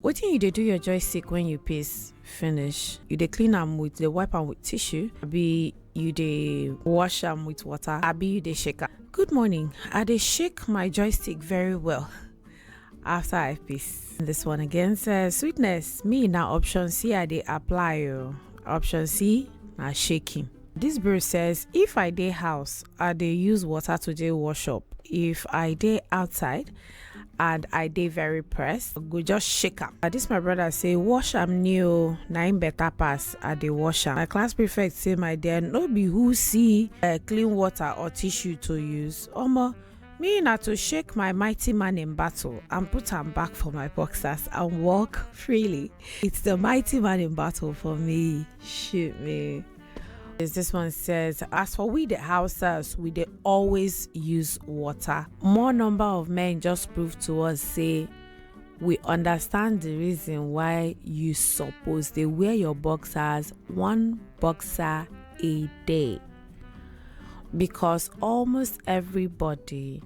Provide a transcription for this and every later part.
Wetin you dey do your joystick when you piss finish? You dey clean am with the wipe am with tissue? Abi you dey wash am with water? Abi you dey shake am? Good morning. I dey shake my joystick very well after I piss. This one again says, sweetness, me na option C I dey apply. Option C na shaking. This bird says, if I dey house, I dey use water to dey wash up. If I dey outside and I dey very pressed, I go just shake am. This my brother say, wash am new, na im better pass. I dey wash am. My class prefect say, my dear, no be who see clean water or tissue to use. Omo, me na to shake my mighty man in battle and put am back for my boxers and walk freely. It's the mighty man in battle for me. Shoot me. This one says, as for we the houses, we dey always use water. More number of men just prove to us say we understand the reason why you suppose dey wear your boxers one boxer a day, because almost everybody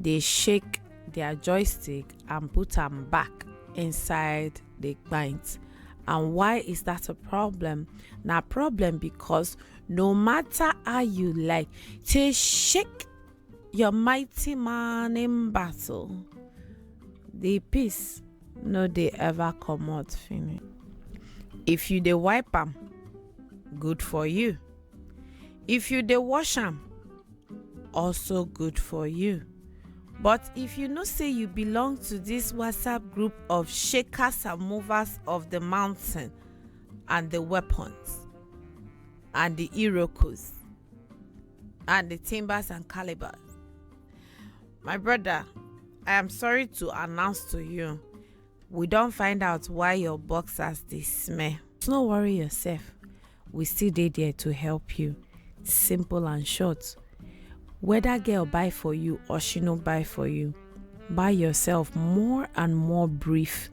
dey shake their joystick and put am back inside the pint. And why is that a problem? Na problem because no matter how you like to shake your mighty man in battle, the piece no dey ever comot finish. If you dey wipe am, good for you. If you dey wash am, also good for you. But if you know say you belong to this WhatsApp group of shakers and movers of the mountain and the weapons and the Iroquois and the timbers and calibers, my brother, I am sorry to announce to you, we don't find out why your boxers dey smell. No worry yourself, we still dey there to help you. Simple and short. Whether girl buy for you or she no buy for you, buy yourself more and more briefs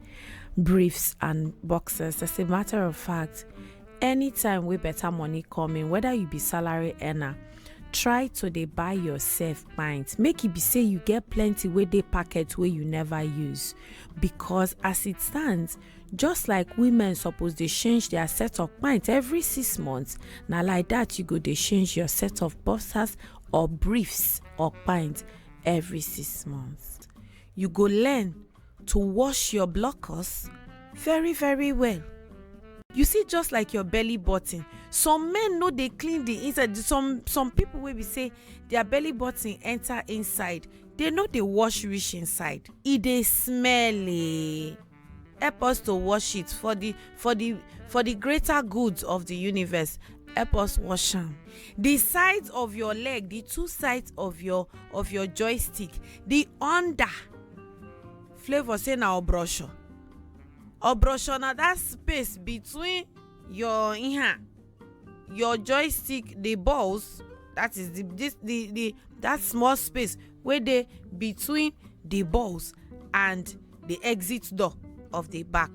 and boxers. As a matter of fact, anytime we better money coming, whether you be salary earner, try to dey buy yourself pints. Make it be say you get plenty wey dey packet wey you never use, because as it stands, just like women suppose dey change their set of pints every 6 months, na like that you go dey change your set of boxers or briefs or pints every 6 months. You go learn to wash your blockers very, very well. You see, just like your belly button, some men know they clean the inside. Some people will be say their belly button enter inside, they know they wash reach inside. It dey smelly. Help us to wash it for the greater good of the universe. Help us wash am. The sides of your leg, the two sides of your joystick, the under flavor say na obrosho na that space between your your joystick, the balls, that is that small space where they between the balls and the exit door of the back.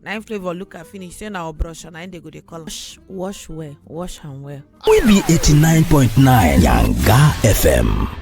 Nine flavor look at finish say na obrosho na they go dey call wash well, wash am well. We be 89.9 Yanga FM.